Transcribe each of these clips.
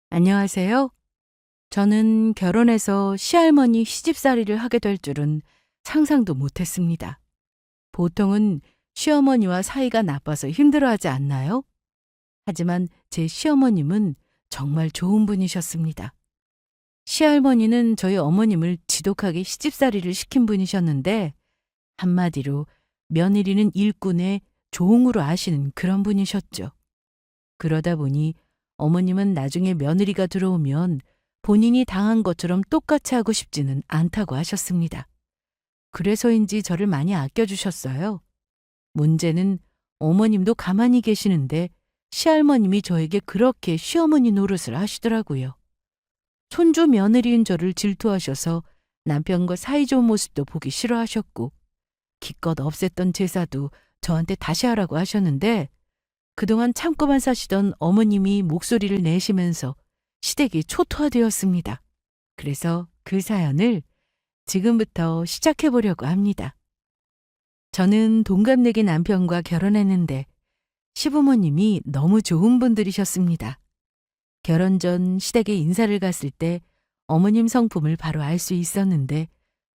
안녕하세요. 저는 결혼해서 시할머니 시집살이를 하게 될 줄은 상상도 못했습니다. 보통은 시어머니와 사이가 나빠서 힘들어하지 않나요? 하지만 제 시어머님은 정말 좋은 분이셨습니다. 시할머니는 저희 어머님을 지독하게 시집살이를 시킨 분이셨는데 한마디로 며느리는 일꾼의 종으로 아시는 그런 분이셨죠. 그러다 보니 어머님은 나중에 며느리가 들어오면 본인이 당한 것처럼 똑같이 하고 싶지는 않다고 하셨습니다. 그래서인지 저를 많이 아껴주셨어요. 문제는 어머님도 가만히 계시는데 시할머님이 저에게 그렇게 시어머니 노릇을 하시더라고요. 손주 며느리인 저를 질투하셔서 남편과 사이좋은 모습도 보기 싫어하셨고 기껏 없앴던 제사도 저한테 다시 하라고 하셨는데 그동안 참고만 사시던 어머님이 목소리를 내시면서 시댁이 초토화되었습니다. 그래서 그 사연을 지금부터 시작해 보려고 합니다. 저는 동갑내기 남편과 결혼했는데 시부모님이 너무 좋은 분들이셨습니다. 결혼 전 시댁에 인사를 갔을 때 어머님 성품을 바로 알 수 있었는데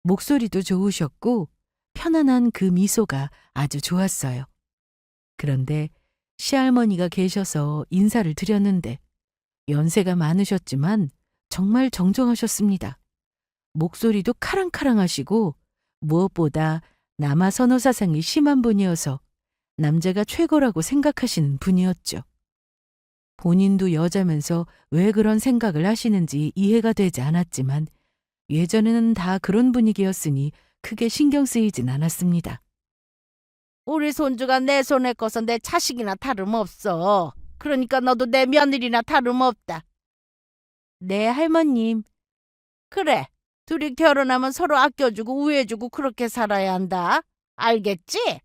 목소리도 좋으셨고 편안한 그 미소가 아주 좋았어요. 그런데 시할머니가 계셔서 인사를 드렸는데 연세가 많으셨지만 정말 정정하셨습니다. 목소리도 카랑카랑하시고 무엇보다 남아 선호 사상이 심한 분이어서 남자가 최고라고 생각하시는 분이었죠. 본인도 여자면서 왜 그런 생각을 하시는지 이해가 되지 않았지만 예전에는 다 그런 분위기였으니 크게 신경 쓰이진 않았습니다. 우리 손주가 내 손에 꺼서 내 자식이나 다름없어. 그러니까 너도 내 며느리나 다름없다. 네, 할머님. 그래, 둘이 결혼하면 서로 아껴주고 우애해주고 그렇게 살아야 한다. 알겠지?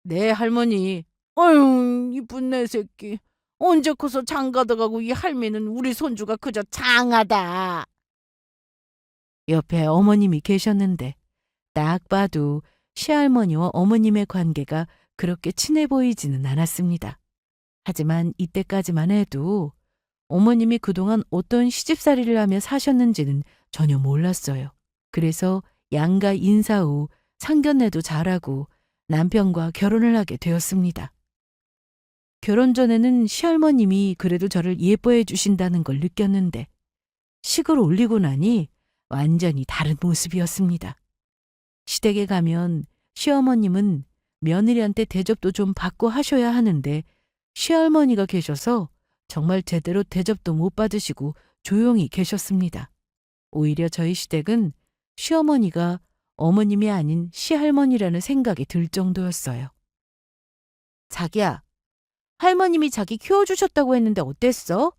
네, 할머니. 어휴, 이쁜 내 새끼. 언제 커서 장가들어가고 이 할미는 우리 손주가 그저 장하다. 옆에 어머님이 계셨는데 딱 봐도 시할머니와 어머님의 관계가 그렇게 친해 보이지는 않았습니다. 하지만 이때까지만 해도 어머님이 그동안 어떤 시집살이를 하며 사셨는지는 전혀 몰랐어요. 그래서 양가 인사 후 상견례도 잘하고 남편과 결혼을 하게 되었습니다. 결혼 전에는 시할머님이 그래도 저를 예뻐해 주신다는 걸 느꼈는데 식을 올리고 나니 완전히 다른 모습이었습니다. 시댁에 가면 시어머님은 며느리한테 대접도 좀 받고 하셔야 하는데 시할머니가 계셔서 정말 제대로 대접도 못 받으시고 조용히 계셨습니다. 오히려 저희 시댁은 시어머니가 어머님이 아닌 시할머니라는 생각이 들 정도였어요. 자기야, 할머님이 자기 키워주셨다고 했는데 어땠어?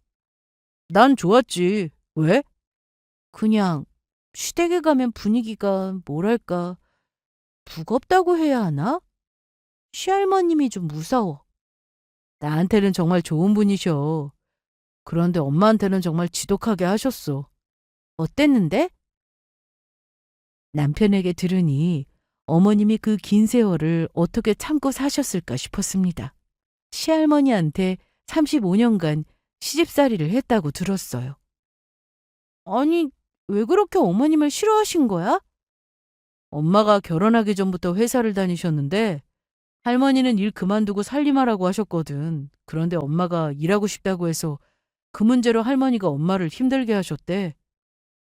난 좋았지. 왜? 그냥 시댁에 가면 분위기가 뭐랄까 무겁다고 해야 하나? 시할머님이 좀 무서워. 나한테는 정말 좋은 분이셔. 그런데 엄마한테는 정말 지독하게 하셨어. 어땠는데? 남편에게 들으니 어머님이 그 긴 세월을 어떻게 참고 사셨을까 싶었습니다. 시할머니한테 35년간 시집살이를 했다고 들었어요. 아니, 왜 그렇게 어머님을 싫어하신 거야? 엄마가 결혼하기 전부터 회사를 다니셨는데 할머니는 일 그만두고 살림하라고 하셨거든. 그런데 엄마가 일하고 싶다고 해서 그 문제로 할머니가 엄마를 힘들게 하셨대.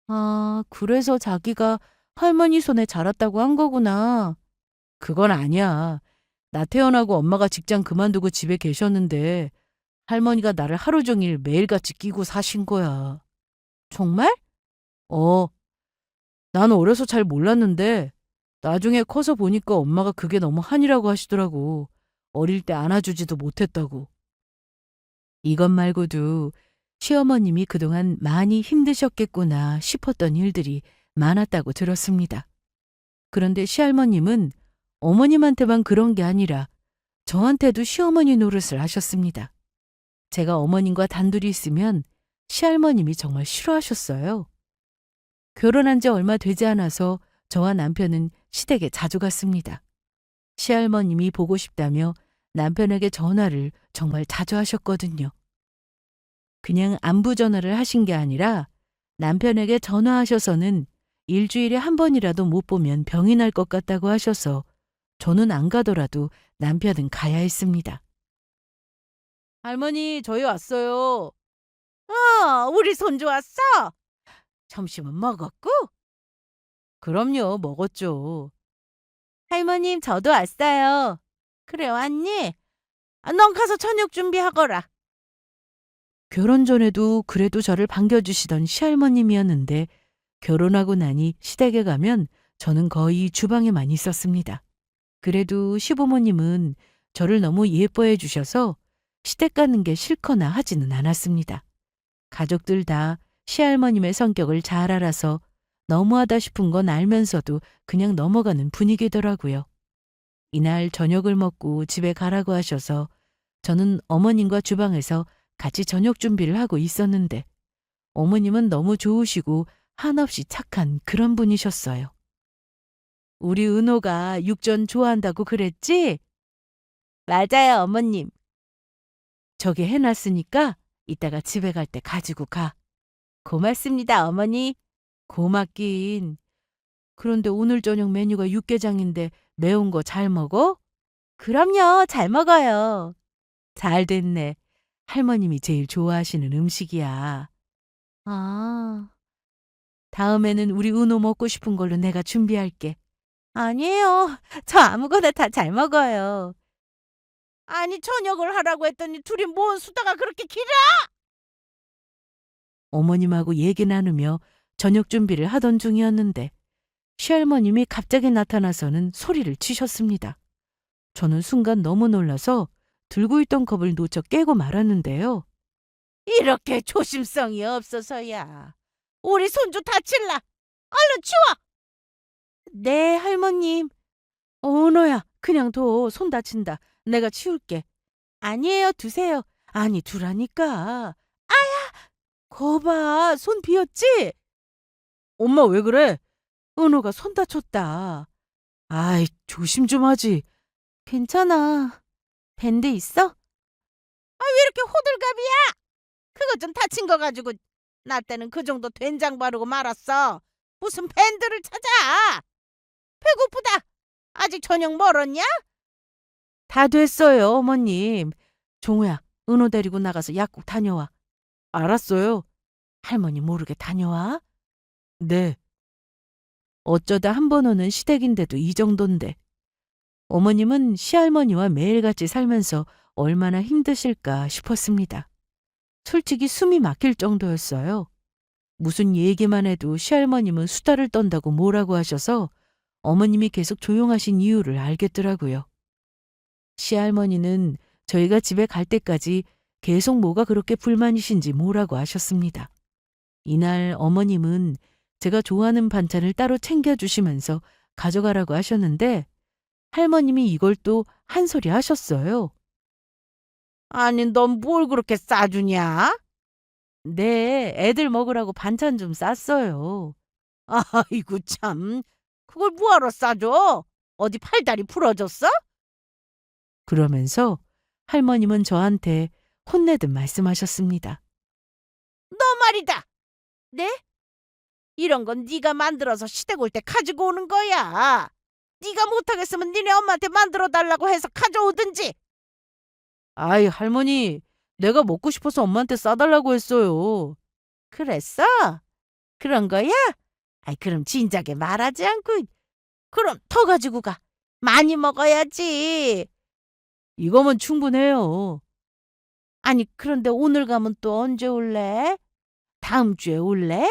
아, 그래서 자기가 할머니 손에 자랐다고 한 거구나. 그건 아니야. 나 태어나고 엄마가 직장 그만두고 집에 계셨는데 할머니가 나를 하루 종일 매일같이 끼고 사신 거야. 정말? 어, 나는 어려서 잘 몰랐는데 나중에 커서 보니까 엄마가 그게 너무 한이라고 하시더라고. 어릴 때 안아주지도 못했다고. 이것 말고도 시어머님이 그동안 많이 힘드셨겠구나 싶었던 일들이 많았다고 들었습니다. 그런데 시할머님은 어머님한테만 그런 게 아니라 저한테도 시어머니 노릇을 하셨습니다. 제가 어머님과 단둘이 있으면 시할머님이 정말 싫어하셨어요. 결혼한 지 얼마 되지 않아서 저와 남편은 시댁에 자주 갔습니다. 시할머님이 보고 싶다며 남편에게 전화를 정말 자주 하셨거든요. 그냥 안부 전화를 하신 게 아니라 남편에게 전화하셔서는 일주일에 한 번이라도 못 보면 병이 날 것 같다고 하셔서 저는 안 가더라도 남편은 가야 했습니다. 할머니, 저희 왔어요. 우리 손주 왔어? 점심은 먹었고? 그럼요, 먹었죠. 할머님, 저도 왔어요. 그래, 왔니? 넌 가서 저녁 준비하거라. 결혼 전에도 그래도 저를 반겨주시던 시할머님이었는데 결혼하고 나니 시댁에 가면 저는 거의 주방에만 있었습니다. 그래도 시부모님은 저를 너무 예뻐해 주셔서 시댁 가는 게 싫거나 하지는 않았습니다. 가족들 다 시할머님의 성격을 잘 알아서 너무하다 싶은 건 알면서도 그냥 넘어가는 분위기더라고요. 이날 저녁을 먹고 집에 가라고 하셔서 저는 어머님과 주방에서 같이 저녁 준비를 하고 있었는데 어머님은 너무 좋으시고 한없이 착한 그런 분이셨어요. 우리 은호가 육전 좋아한다고 그랬지? 맞아요, 어머님. 저기 해놨으니까 이따가 집에 갈 때 가지고 가. 고맙습니다, 어머니. 고맙긴. 그런데 오늘 저녁 메뉴가 육개장인데 매운 거 잘 먹어? 그럼요, 잘 먹어요. 잘 됐네. 할머님이 제일 좋아하시는 음식이야. 아. 다음에는 우리 은호 먹고 싶은 걸로 내가 준비할게. 아니에요. 저 아무거나 다 잘 먹어요. 아니, 저녁을 하라고 했더니 둘이 뭔 수다가 그렇게 길어? 어머님하고 얘기 나누며 저녁 준비를 하던 중이었는데 시할머님이 갑자기 나타나서는 소리를 치셨습니다. 저는 순간 너무 놀라서 들고 있던 컵을 놓쳐 깨고 말았는데요. 이렇게 조심성이 없어서야. 우리 손주 다칠라. 얼른 치워. 네, 할머님. 은호야, 그냥 둬. 손 다친다. 내가 치울게. 아니에요, 두세요. 아니, 두라니까. 거봐, 손 비었지? 엄마 왜 그래? 은호가 손 다쳤다. 아이, 조심 좀 하지. 괜찮아. 밴드 있어? 왜 이렇게 호들갑이야? 그거 좀 다친 거 가지고 나 때는 그 정도 된장 바르고 말았어. 무슨 밴드를 찾아? 배고프다. 아직 저녁 멀었냐? 다 됐어요, 어머님. 종우야, 은호 데리고 나가서 약국 다녀와. 알았어요. 할머니 모르게 다녀와. 네. 어쩌다 한 번 오는 시댁인데도 이 정도인데. 어머님은 시할머니와 매일같이 살면서 얼마나 힘드실까 싶었습니다. 솔직히 숨이 막힐 정도였어요. 무슨 얘기만 해도 시할머님은 수다를 떤다고 뭐라고 하셔서 어머님이 계속 조용하신 이유를 알겠더라고요. 시할머니는 저희가 집에 갈 때까지 계속 뭐가 그렇게 불만이신지 뭐라고 하셨습니다. 이날 어머님은 제가 좋아하는 반찬을 따로 챙겨주시면서 가져가라고 하셨는데 할머님이 이걸 또 한 소리 하셨어요. 아니, 넌 뭘 그렇게 싸주냐? 네, 애들 먹으라고 반찬 좀 쌌어요. 아이고 참. 그걸 뭐하러 싸줘? 어디 팔다리 부러졌어? 그러면서 할머님은 저한테 혼내듯 말씀하셨습니다. 너 말이다. 네? 이런 건 네가 만들어서 시댁 올 때 가지고 오는 거야. 네가 못하겠으면 니네 엄마한테 만들어 달라고 해서 가져오든지. 아이, 할머니, 내가 먹고 싶어서 엄마한테 싸달라고 했어요. 그랬어? 그런 거야? 아이, 그럼 진작에 말하지 않고. 그럼 더 가지고 가. 많이 먹어야지. 이거면 충분해요. 아니, 그런데 오늘 가면 또 언제 올래? 다음 주에 올래?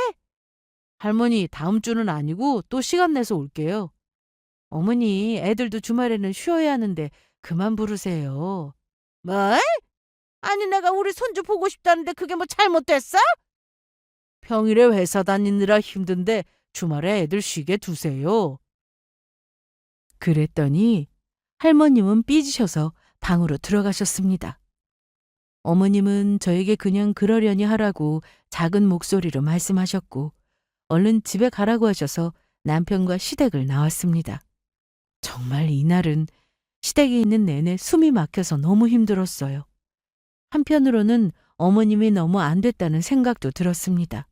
할머니, 다음 주는 아니고 또 시간 내서 올게요. 어머니, 애들도 주말에는 쉬어야 하는데 그만 부르세요. 뭘? 아니, 내가 우리 손주 보고 싶다는데 그게 뭐 잘못됐어? 평일에 회사 다니느라 힘든데 주말에 애들 쉬게 두세요. 그랬더니 할머님은 삐지셔서 방으로 들어가셨습니다. 어머님은 저에게 그냥 그러려니 하라고 작은 목소리로 말씀하셨고 얼른 집에 가라고 하셔서 남편과 시댁을 나왔습니다. 정말 이날은 시댁에 있는 내내 숨이 막혀서 너무 힘들었어요. 한편으로는 어머님이 너무 안 됐다는 생각도 들었습니다.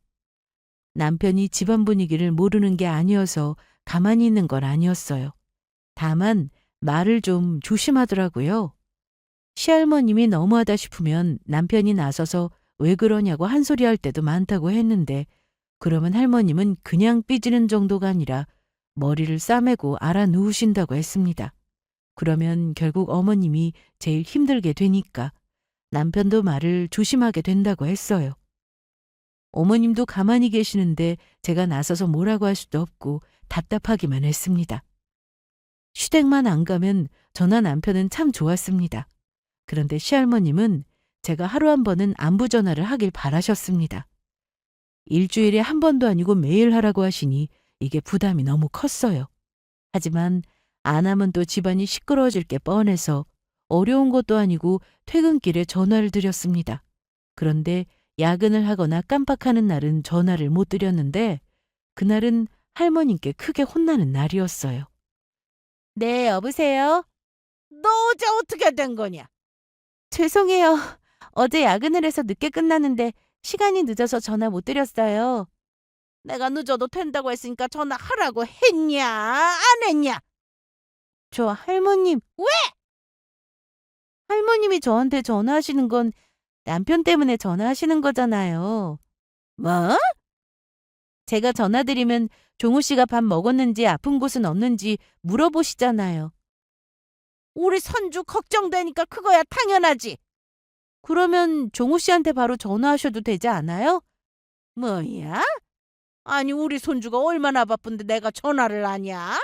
남편이 집안 분위기를 모르는 게 아니어서 가만히 있는 건 아니었어요. 다만 말을 좀 조심하더라고요. 시할머님이 너무하다 싶으면 남편이 나서서 왜 그러냐고 한 소리 할 때도 많다고 했는데 그러면 할머님은 그냥 삐지는 정도가 아니라 머리를 싸매고 알아 누우신다고 했습니다. 그러면 결국 어머님이 제일 힘들게 되니까 남편도 말을 조심하게 된다고 했어요. 어머님도 가만히 계시는데 제가 나서서 뭐라고 할 수도 없고 답답하기만 했습니다. 시댁만 안 가면 저나 남편은 참 좋았습니다. 그런데 시할머님은 제가 하루 한 번은 안부 전화를 하길 바라셨습니다. 일주일에 한 번도 아니고 매일 하라고 하시니 이게 부담이 너무 컸어요. 하지만 안 하면 또 집안이 시끄러워질 게 뻔해서 어려운 것도 아니고 퇴근길에 전화를 드렸습니다. 그런데 야근을 하거나 깜빡하는 날은 전화를 못 드렸는데 그날은 할머님께 크게 혼나는 날이었어요. 네, 여보세요? 너 어제 어떻게 된 거냐? 죄송해요. 어제 야근을 해서 늦게 끝났는데 시간이 늦어서 전화 못 드렸어요. 내가 늦어도 된다고 했으니까 전화하라고 했냐? 안 했냐? 저 할머님. 왜? 할머님이 저한테 전화하시는 건 남편 때문에 전화하시는 거잖아요. 뭐? 제가 전화드리면 종우 씨가 밥 먹었는지 아픈 곳은 없는지 물어보시잖아요. 우리 손주 걱정되니까 그거야 당연하지. 그러면 종우 씨한테 바로 전화하셔도 되지 않아요? 뭐야? 아니 우리 손주가 얼마나 바쁜데 내가 전화를 하냐?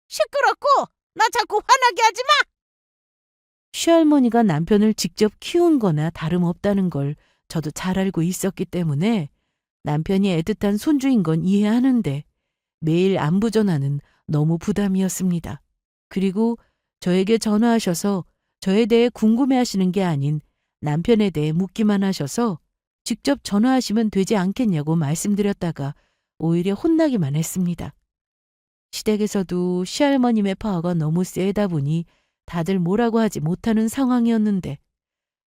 시끄럽고 나 자꾸 화나게 하지 마. 시할머니가 남편을 직접 키운 거나 다름없다는 걸 저도 잘 알고 있었기 때문에 남편이 애틋한 손주인 건 이해하는데 매일 안부 전화는 너무 부담이었습니다. 그리고 저에게 전화하셔서 저에 대해 궁금해하시는 게 아닌 남편에 대해 묻기만 하셔서 직접 전화하시면 되지 않겠냐고 말씀드렸다가 오히려 혼나기만 했습니다. 시댁에서도 시할머님의 파워가 너무 세다 보니 다들 뭐라고 하지 못하는 상황이었는데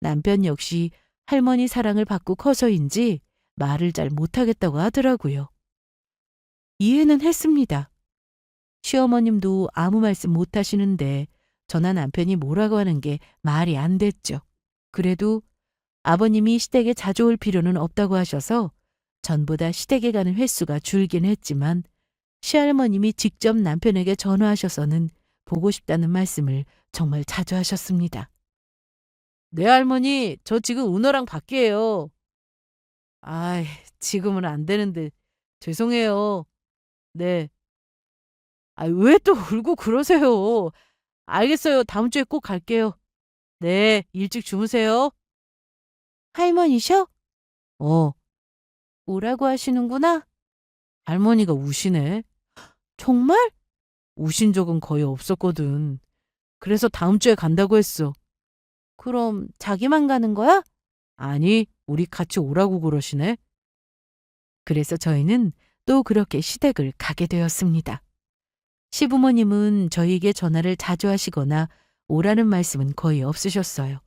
남편 역시 할머니 사랑을 받고 커서인지 말을 잘 못하겠다고 하더라고요. 이해는 했습니다. 시어머님도 아무 말씀 못하시는데 저나 남편이 뭐라고 하는 게 말이 안 됐죠. 그래도 아버님이 시댁에 자주 올 필요는 없다고 하셔서 전보다 시댁에 가는 횟수가 줄긴 했지만 시할머님이 직접 남편에게 전화하셔서는 보고 싶다는 말씀을 정말 자주 하셨습니다. 네 할머니, 저 지금 은호랑 밖이에요. 아이, 지금은 안 되는데 죄송해요. 네. 아, 왜 또 울고 그러세요? 알겠어요. 다음 주에 꼭 갈게요. 네, 일찍 주무세요. 할머니셔? 오라고 하시는구나. 할머니가 우시네. 정말? 우신 적은 거의 없었거든. 그래서 다음 주에 간다고 했어. 그럼 자기만 가는 거야? 아니, 우리 같이 오라고 그러시네. 그래서 저희는 또 그렇게 시댁을 가게 되었습니다. 시부모님은 저희에게 전화를 자주 하시거나 오라는 말씀은 거의 없으셨어요.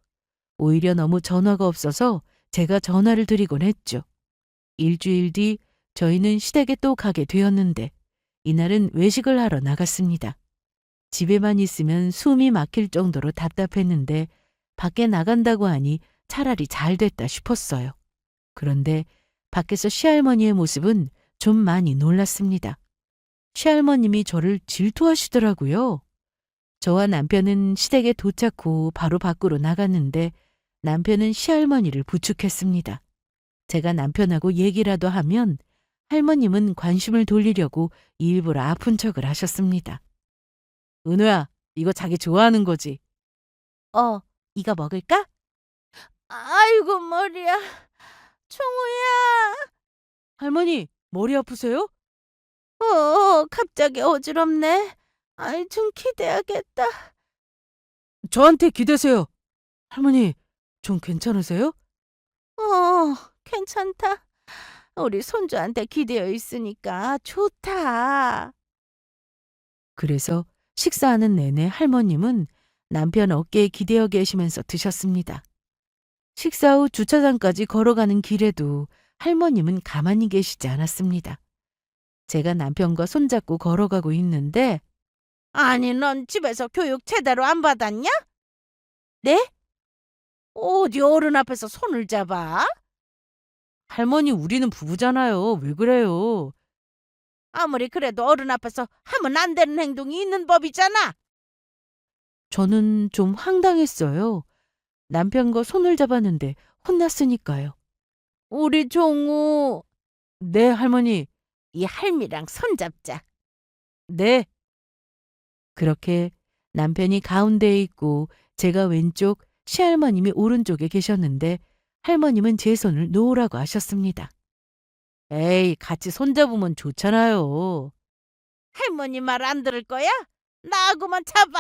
오히려 너무 전화가 없어서 제가 전화를 드리곤 했죠. 일주일 뒤 저희는 시댁에 또 가게 되었는데 이날은 외식을 하러 나갔습니다. 집에만 있으면 숨이 막힐 정도로 답답했는데 밖에 나간다고 하니 차라리 잘 됐다 싶었어요. 그런데 밖에서 시할머니의 모습은 좀 많이 놀랐습니다. 시할머님이 저를 질투하시더라고요. 저와 남편은 시댁에 도착 후 바로 밖으로 나갔는데 남편은 시할머니를 부축했습니다. 제가 남편하고 얘기라도 하면 할머님은 관심을 돌리려고 일부러 아픈 척을 하셨습니다. 은호야, 이거 자기 좋아하는 거지? 이거 먹을까? 아이고 머리야. 총우야. 할머니, 머리 아프세요? 갑자기 어지럽네. 아이 좀 기대야겠다. 저한테 기대세요. 할머니, 좀 괜찮으세요? 괜찮다. 우리 손주한테 기대어 있으니까 좋다. 그래서 식사하는 내내 할머님은 남편 어깨에 기대어 계시면서 드셨습니다. 식사 후 주차장까지 걸어가는 길에도 할머님은 가만히 계시지 않았습니다. 제가 남편과 손잡고 걸어가고 있는데, 아니, 넌 집에서 교육 제대로 안 받았냐? 네? 어디 어른 앞에서 손을 잡아? 할머니, 우리는 부부잖아요. 왜 그래요? 아무리 그래도 어른 앞에서 하면 안 되는 행동이 있는 법이잖아. 저는 좀 황당했어요. 남편과 손을 잡았는데 혼났으니까요. 우리 종우, 네, 할머니. 이 할미랑 손잡자. 네. 그렇게 남편이 가운데에 있고 제가 왼쪽, 시할머님이 오른쪽에 계셨는데 할머님은 제 손을 놓으라고 하셨습니다. 에이, 같이 손잡으면 좋잖아요. 할머니 말 안 들을 거야? 나하고만 잡아.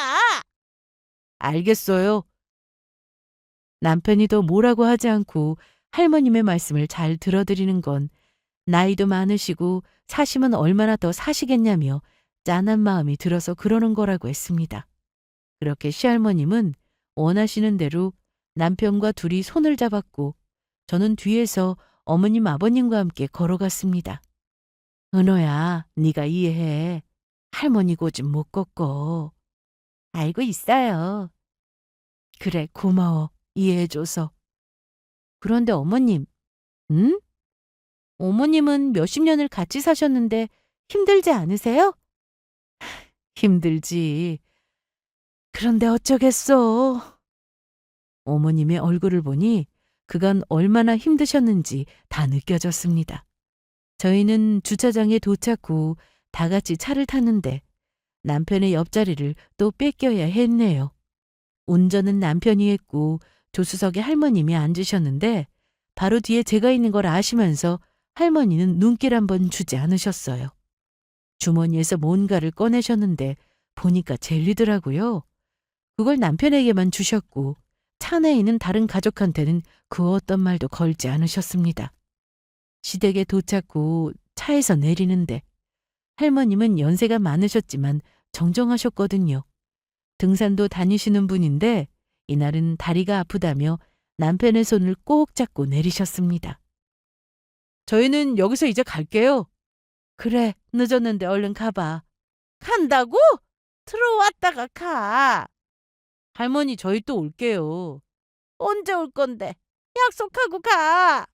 알겠어요. 남편이 더 뭐라고 하지 않고 할머님의 말씀을 잘 들어드리는 건 나이도 많으시고 사시면 얼마나 더 사시겠냐며 짠한 마음이 들어서 그러는 거라고 했습니다. 그렇게 시할머님은 원하시는 대로 남편과 둘이 손을 잡았고 저는 뒤에서 어머님 아버님과 함께 걸어갔습니다. 은호야, 네가 이해해. 할머니 고집 못 꺾어. 알고 있어요. 그래, 고마워. 이해해줘서. 그런데 어머님, 응? 어머님은 몇십 년을 같이 사셨는데 힘들지 않으세요? 힘들지. 그런데 어쩌겠어. 어머님의 얼굴을 보니 그간 얼마나 힘드셨는지 다 느껴졌습니다. 저희는 주차장에 도착 후 다 같이 차를 탔는데 남편의 옆자리를 또 뺏겨야 했네요. 운전은 남편이 했고 조수석에 할머님이 앉으셨는데 바로 뒤에 제가 있는 걸 아시면서 할머니는 눈길 한번 주지 않으셨어요. 주머니에서 뭔가를 꺼내셨는데 보니까 젤리더라고요. 그걸 남편에게만 주셨고 차 내에 있는 다른 가족한테는 그 어떤 말도 걸지 않으셨습니다. 시댁에 도착 후 차에서 내리는데 할머님은 연세가 많으셨지만 정정하셨거든요. 등산도 다니시는 분인데 이날은 다리가 아프다며 남편의 손을 꼭 잡고 내리셨습니다. 저희는 여기서 이제 갈게요. 그래, 늦었는데 얼른 가봐. 간다고? 들어왔다가 가. 할머니, 저희 또 올게요. 언제 올 건데? 약속하고 가.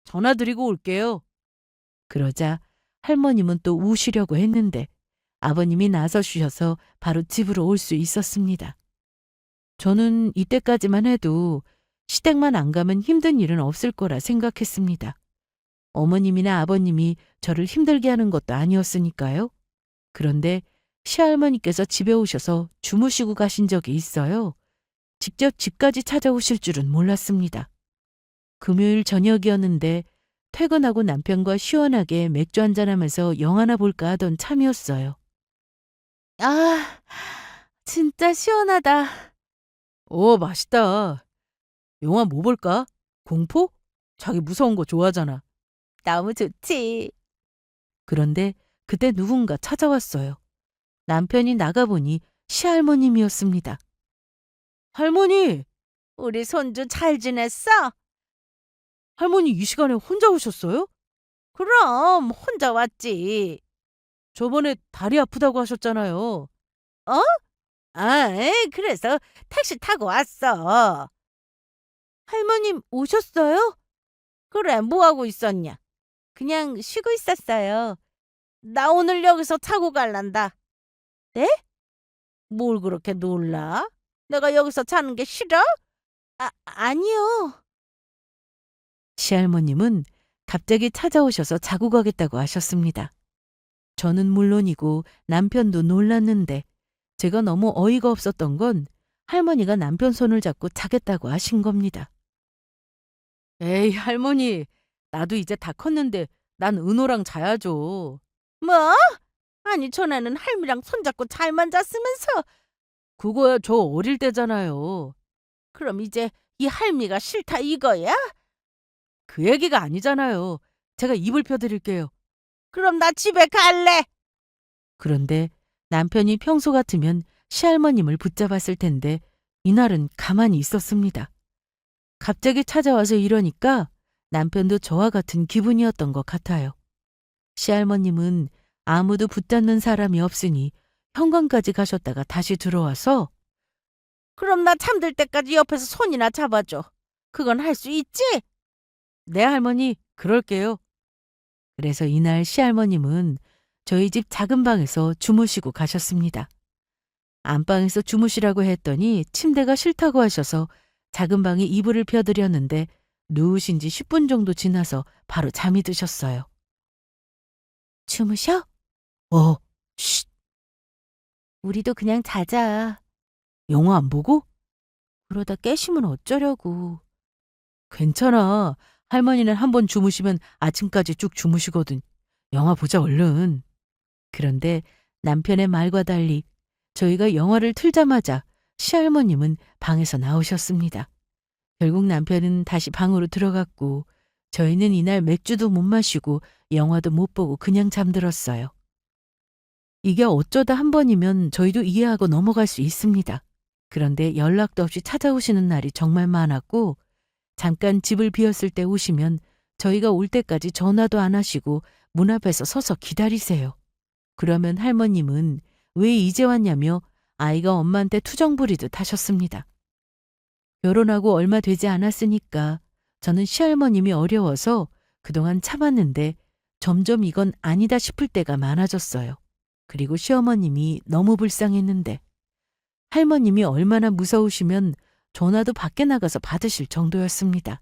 전화 드리고 올게요. 그러자 할머님은 또 우시려고 했는데 아버님이 나서주셔서 바로 집으로 올 수 있었습니다. 저는 이때까지만 해도 시댁만 안 가면 힘든 일은 없을 거라 생각했습니다. 어머님이나 아버님이 저를 힘들게 하는 것도 아니었으니까요. 그런데 시할머니께서 집에 오셔서 주무시고 가신 적이 있어요. 직접 집까지 찾아오실 줄은 몰랐습니다. 금요일 저녁이었는데 퇴근하고 남편과 시원하게 맥주 한잔하면서 영화나 볼까 하던 참이었어요. 아, 진짜 시원하다. 오, 맛있다. 영화 뭐 볼까? 공포? 자기 무서운 거 좋아하잖아. 너무 좋지. 그런데 그때 누군가 찾아왔어요. 남편이 나가보니 시할머님이었습니다. 할머니! 우리 손주 잘 지냈어? 할머니 이 시간에 혼자 오셨어요? 그럼 혼자 왔지. 저번에 다리 아프다고 하셨잖아요. 어? 그래서 택시 타고 왔어. 할머님 오셨어요? 그래, 뭐 하고 있었냐? 그냥 쉬고 있었어요. 나 오늘 여기서 자고 갈란다. 네? 뭘 그렇게 놀라? 내가 여기서 자는 게 싫어? 아니요. 시할머님은 갑자기 찾아오셔서 자고 가겠다고 하셨습니다. 저는 물론이고 남편도 놀랐는데 제가 너무 어이가 없었던 건 할머니가 남편 손을 잡고 자겠다고 하신 겁니다. 에이, 할머니, 나도 이제 다 컸는데 난 은호랑 자야죠. 뭐? 아니, 전에는 할미랑 손잡고 잘만 잤으면서. 그거야 저 어릴 때잖아요. 그럼 이제 이 할미가 싫다 이거야? 그 얘기가 아니잖아요. 제가 이불 펴드릴게요. 그럼 나 집에 갈래. 그런데 남편이 평소 같으면 시할머님을 붙잡았을 텐데 이날은 가만히 있었습니다. 갑자기 찾아와서 이러니까 남편도 저와 같은 기분이었던 것 같아요. 시할머님은 아무도 붙잡는 사람이 없으니 현관까지 가셨다가 다시 들어와서 그럼 나 잠들 때까지 옆에서 손이나 잡아줘. 그건 할 수 있지? 네 할머니 그럴게요. 그래서 이날 시할머님은 저희 집 작은 방에서 주무시고 가셨습니다. 안방에서 주무시라고 했더니 침대가 싫다고 하셔서 작은 방에 이불을 펴드렸는데 누우신 지 10분 정도 지나서 바로 잠이 드셨어요. 주무셔? 쉿. 우리도 그냥 자자. 영화 안 보고? 그러다 깨시면 어쩌려고. 괜찮아. 할머니는 한 번 주무시면 아침까지 쭉 주무시거든. 영화 보자 얼른. 그런데 남편의 말과 달리 저희가 영화를 틀자마자 시할머님은 방에서 나오셨습니다. 결국 남편은 다시 방으로 들어갔고 저희는 이날 맥주도 못 마시고 영화도 못 보고 그냥 잠들었어요. 이게 어쩌다 한 번이면 저희도 이해하고 넘어갈 수 있습니다. 그런데 연락도 없이 찾아오시는 날이 정말 많았고 잠깐 집을 비웠을 때 오시면 저희가 올 때까지 전화도 안 하시고 문 앞에서 서서 기다리세요. 그러면 할머님은 왜 이제 왔냐며 아이가 엄마한테 투정 부리듯 하셨습니다. 결혼하고 얼마 되지 않았으니까 저는 시할머님이 어려워서 그동안 참았는데 점점 이건 아니다 싶을 때가 많아졌어요. 그리고 시어머님이 너무 불쌍했는데 할머님이 얼마나 무서우시면 전화도 밖에 나가서 받으실 정도였습니다.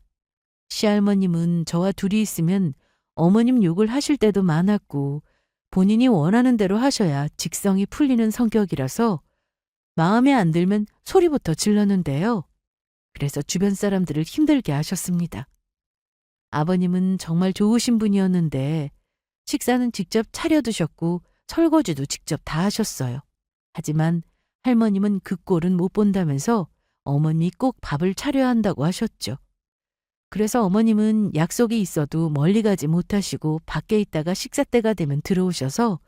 시할머님은 저와 둘이 있으면 어머님 욕을 하실 때도 많았고 본인이 원하는 대로 하셔야 직성이 풀리는 성격이라서 마음에 안 들면 소리부터 질렀는데요. 그래서 주변 사람들을 힘들게 하셨습니다. 아버님은 정말 좋으신 분이었는데 식사는 직접 차려 드셨고 설거지도 직접 다 하셨어요. 하지만 할머님은 그 꼴은 못 본다면서 어머님이 꼭 밥을 차려야 한다고 하셨죠. 그래서 어머님은 약속이 있어도 멀리 가지 못하시고 밖에 있다가 식사 때가 되면 들어오셔서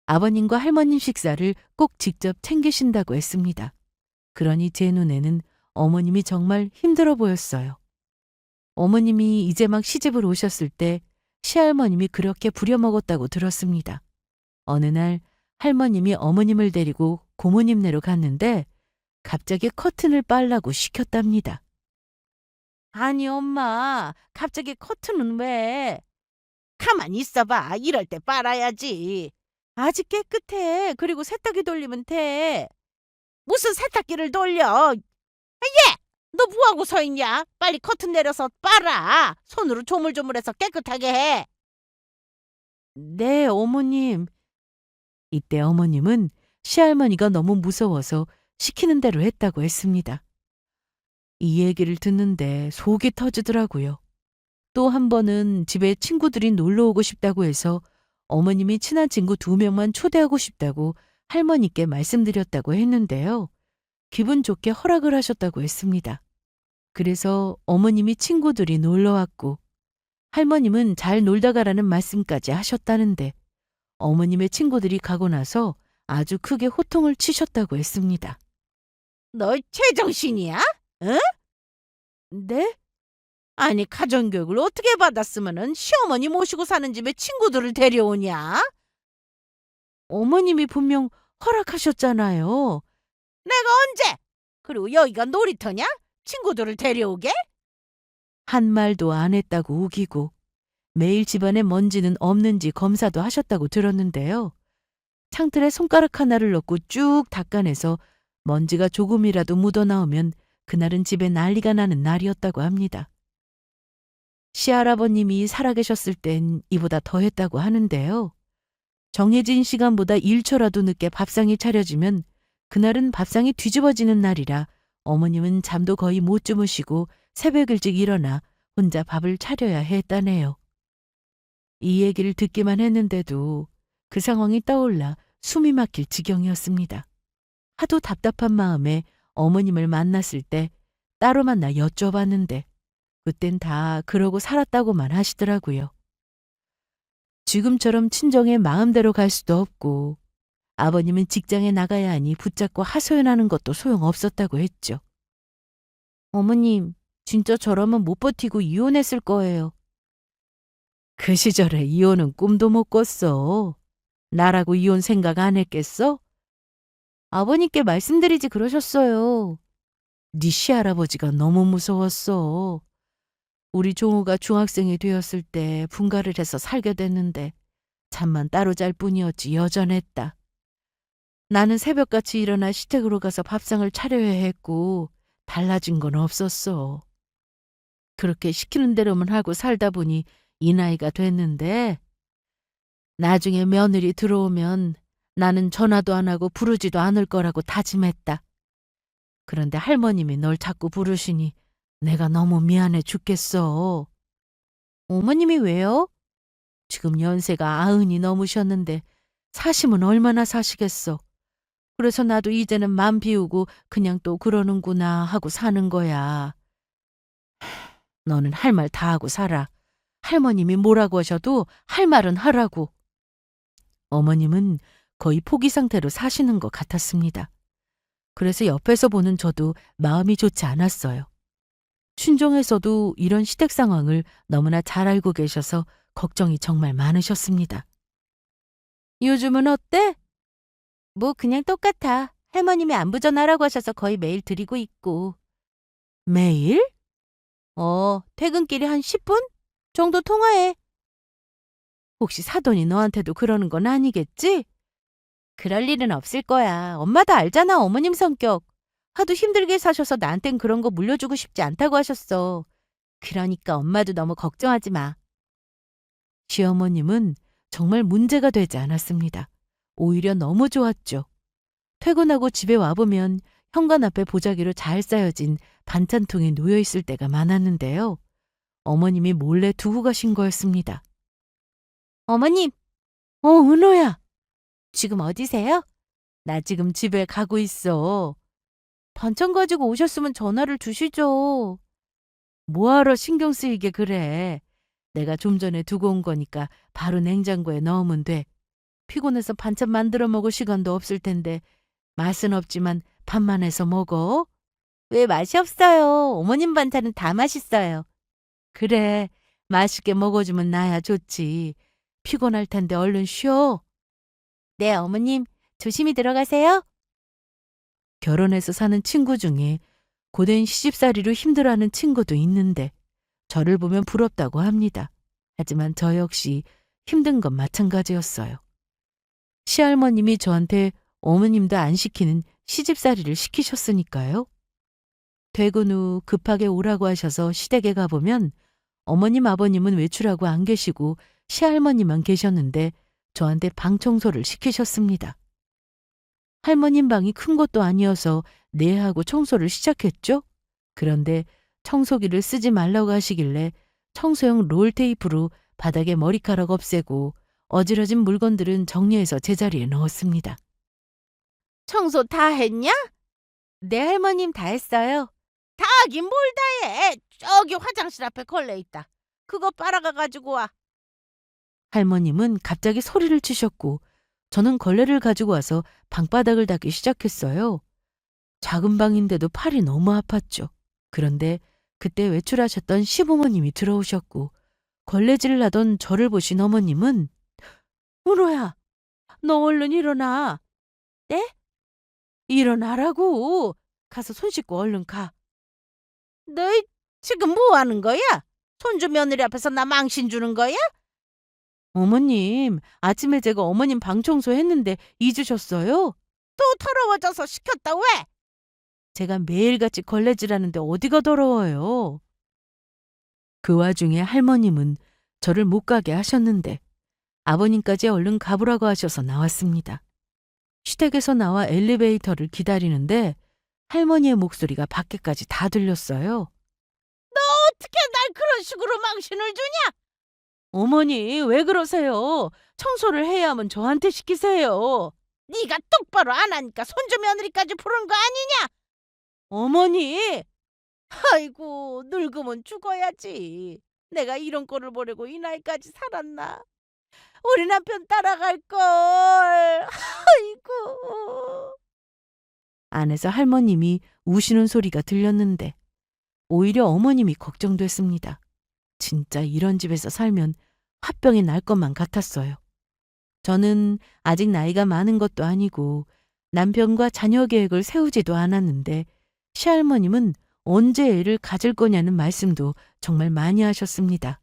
아버님과 할머님 식사를 꼭 직접 챙기신다고 했습니다. 그러니 제 눈에는 어머님이 정말 힘들어 보였어요. 어머님이 이제 막 시집을 오셨을 때 시할머님이 그렇게 부려먹었다고 들었습니다. 어느 날 할머님이 어머님을 데리고 고모님네로 갔는데 갑자기 커튼을 빨라고 시켰답니다. 아니 엄마, 갑자기 커튼은 왜? 가만히 있어봐. 이럴 때 빨아야지. 아직 깨끗해. 그리고 세탁기 돌리면 돼. 무슨 세탁기를 돌려? 예! 너 뭐하고 서 있냐? 빨리 커튼 내려서 빨아. 손으로 조물조물해서 깨끗하게 해. 네, 어머님. 이때 어머님은 시할머니가 너무 무서워서 시키는 대로 했다고 했습니다. 이 얘기를 듣는데 속이 터지더라고요. 또 한 번은 집에 친구들이 놀러 오고 싶다고 해서 어머님이 친한 친구 2명만 초대하고 싶다고 할머니께 말씀드렸다고 했는데요. 기분 좋게 허락을 하셨다고 했습니다. 그래서 어머님이 친구들이 놀러 왔고 할머님은 잘 놀다 가라는 말씀까지 하셨다는데 어머님의 친구들이 가고 나서 아주 크게 호통을 치셨다고 했습니다. 너 제정신이야? 응? 네? 아니 가정교육을 어떻게 받았으면은 시어머니 모시고 사는 집에 친구들을 데려오냐? 어머님이 분명 허락하셨잖아요. 내가 언제? 그리고 여기가 놀이터냐? 친구들을 데려오게? 한 말도 안 했다고 우기고 매일 집안에 먼지는 없는지 검사도 하셨다고 들었는데요. 창틀에 손가락 하나를 넣고 쭉 닦아내서 먼지가 조금이라도 묻어나오면 그날은 집에 난리가 나는 날이었다고 합니다. 시할아버님이 살아계셨을 땐 이보다 더했다고 하는데요. 정해진 시간보다 1초라도 늦게 밥상이 차려지면 그날은 밥상이 뒤집어지는 날이라 어머님은 잠도 거의 못 주무시고 새벽 일찍 일어나 혼자 밥을 차려야 했다네요. 이 얘기를 듣기만 했는데도 그 상황이 떠올라 숨이 막힐 지경이었습니다. 하도 답답한 마음에 어머님을 만났을 때 따로 만나 여쭤봤는데 그땐 다 그러고 살았다고만 하시더라고요. 지금처럼 친정에 마음대로 갈 수도 없고 아버님은 직장에 나가야 하니 붙잡고 하소연하는 것도 소용없었다고 했죠. 어머님, 진짜 저라면 못 버티고 이혼했을 거예요. 그 시절에 이혼은 꿈도 못 꿨어. 나라고 이혼 생각 안 했겠어? 아버님께 말씀드리지 그러셨어요. 네 시할아버지가 너무 무서웠어. 우리 종우가 중학생이 되었을 때 분가를 해서 살게 됐는데 잠만 따로 잘 뿐이었지 여전했다. 나는 새벽같이 일어나 시댁으로 가서 밥상을 차려야 했고 달라진 건 없었어. 그렇게 시키는 대로만 하고 살다 보니 이 나이가 됐는데 나중에 며느리 들어오면 나는 전화도 안 하고 부르지도 않을 거라고 다짐했다. 그런데 할머님이 널 자꾸 부르시니 내가 너무 미안해 죽겠어. 어머님이 왜요? 지금 연세가 90이 넘으셨는데 사심은 얼마나 사시겠어. 그래서 나도 이제는 맘 비우고 그냥 또 그러는구나 하고 사는 거야. 너는 할 말 다 하고 살아. 할머님이 뭐라고 하셔도 할 말은 하라고. 어머님은 거의 포기 상태로 사시는 것 같았습니다. 그래서 옆에서 보는 저도 마음이 좋지 않았어요. 친정에서도 이런 시댁 상황을 너무나 잘 알고 계셔서 걱정이 정말 많으셨습니다. 요즘은 어때? 뭐 그냥 똑같아. 할머님이 안부 전화라고 하셔서 거의 매일 드리고 있고. 매일? 퇴근길에 한 10분 정도 통화해. 혹시 사돈이 너한테도 그러는 건 아니겠지? 그럴 일은 없을 거야. 엄마도 알잖아, 어머님 성격. 하도 힘들게 사셔서 나한텐 그런 거 물려주고 싶지 않다고 하셨어. 그러니까 엄마도 너무 걱정하지 마. 시어머님은 정말 문제가 되지 않았습니다. 오히려 너무 좋았죠. 퇴근하고 집에 와보면 현관 앞에 보자기로 잘 쌓여진 반찬통이 놓여있을 때가 많았는데요. 어머님이 몰래 두고 가신 거였습니다. 어머님, 은호야. 지금 어디세요? 나 지금 집에 가고 있어. 반찬 가지고 오셨으면 전화를 주시죠. 뭐하러 신경 쓰이게 그래. 내가 좀 전에 두고 온 거니까 바로 냉장고에 넣으면 돼. 피곤해서 반찬 만들어 먹을 시간도 없을 텐데 맛은 없지만 밥만 해서 먹어. 왜 맛이 없어요? 어머님 반찬은 다 맛있어요. 그래, 맛있게 먹어주면 나야 좋지. 피곤할 텐데 얼른 쉬어. 네, 어머님. 조심히 들어가세요. 결혼해서 사는 친구 중에 고된 시집살이로 힘들어하는 친구도 있는데 저를 보면 부럽다고 합니다. 하지만 저 역시 힘든 건 마찬가지였어요. 시할머님이 저한테 어머님도 안 시키는 시집살이를 시키셨으니까요. 퇴근 후 급하게 오라고 하셔서 시댁에 가보면 어머님 아버님은 외출하고 안 계시고 시할머니만 계셨는데 저한테 방 청소를 시키셨습니다. 할머님 방이 큰 것도 아니어서 네 하고 청소를 시작했죠. 그런데 청소기를 쓰지 말라고 하시길래 청소용 롤테이프로 바닥에 머리카락 없애고 어지러진 물건들은 정리해서 제자리에 넣었습니다. 청소 다 했냐? 네, 할머님 다 했어요. 다 하긴 뭘 다 해. 저기 화장실 앞에 걸레 있다. 그거 빨아가 가지고 와. 할머님은 갑자기 소리를 치셨고 저는 걸레를 가지고 와서 방바닥을 닦기 시작했어요. 작은 방인데도 팔이 너무 아팠죠. 그런데 그때 외출하셨던 시부모님이 들어오셨고 걸레질을 하던 저를 보신 어머님은 은호야, 너 얼른 일어나. 네? 일어나라고. 가서 손 씻고 얼른 가. 너희 지금 뭐 하는 거야? 손주 며느리 앞에서 나 망신 주는 거야? 어머님, 아침에 제가 어머님 방 청소했는데 잊으셨어요? 또 더러워져서 시켰다 왜? 제가 매일같이 걸레질하는데 어디가 더러워요. 그 와중에 할머님은 저를 못 가게 하셨는데 아버님까지 얼른 가보라고 하셔서 나왔습니다. 시댁에서 나와 엘리베이터를 기다리는데 할머니의 목소리가 밖에까지 다 들렸어요. 어떻게 날 그런 식으로 망신을 주냐? 어머니, 왜 그러세요? 청소를 해야 하면 저한테 시키세요. 네가 똑바로 안 하니까 손주 며느리까지 부른 거 아니냐? 어머니! 아이고 늙으면 죽어야지. 내가 이런 꼴을 보려고 이 나이까지 살았나? 우리 남편 따라갈 걸. 아이고. 안에서 할머님이 우시는 소리가 들렸는데 오히려 어머님이 걱정됐습니다. 진짜 이런 집에서 살면 화병이 날 것만 같았어요. 저는 아직 나이가 많은 것도 아니고 남편과 자녀 계획을 세우지도 않았는데 시할머님은 언제 애를 가질 거냐는 말씀도 정말 많이 하셨습니다.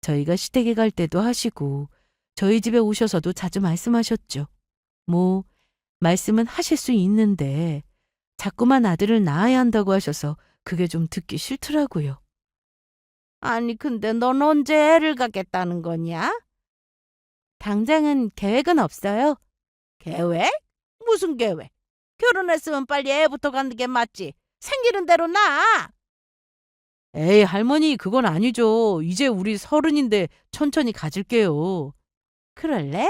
저희가 시댁에 갈 때도 하시고 저희 집에 오셔서도 자주 말씀하셨죠. 뭐 말씀은 하실 수 있는데 자꾸만 아들을 낳아야 한다고 하셔서 그게 좀 듣기 싫더라고요. 아니, 근데 넌 언제 애를 갖겠다는 거냐? 당장은 계획은 없어요. 계획? 무슨 계획? 결혼했으면 빨리 애부터 갖는 게 맞지. 생기는 대로 낳아. 에이, 할머니, 그건 아니죠. 이제 우리 30인데 천천히 가질게요. 그럴래?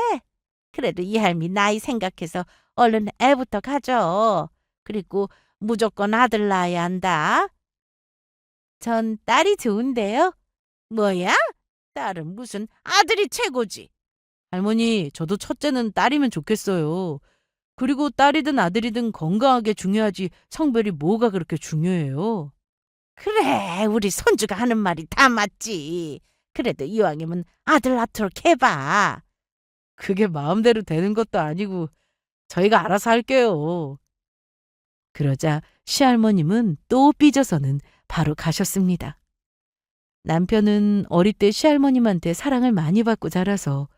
그래도 이 할미 나이 생각해서 얼른 애부터 가져. 그리고 무조건 아들 낳아야 한다. 전 딸이 좋은데요. 뭐야? 딸은 무슨 아들이 최고지. 할머니, 저도 첫째는 딸이면 좋겠어요. 그리고 딸이든 아들이든 건강하게 중요하지 성별이 뭐가 그렇게 중요해요. 그래, 우리 손주가 하는 말이 다 맞지. 그래도 이왕이면 아들 낳도록 해봐. 그게 마음대로 되는 것도 아니고 저희가 알아서 할게요. 그러자 시할머님은 또 삐져서는 바로 가셨습니다. 남편은 어릴 때 시할머님한테 사랑을 많이 받고 자라서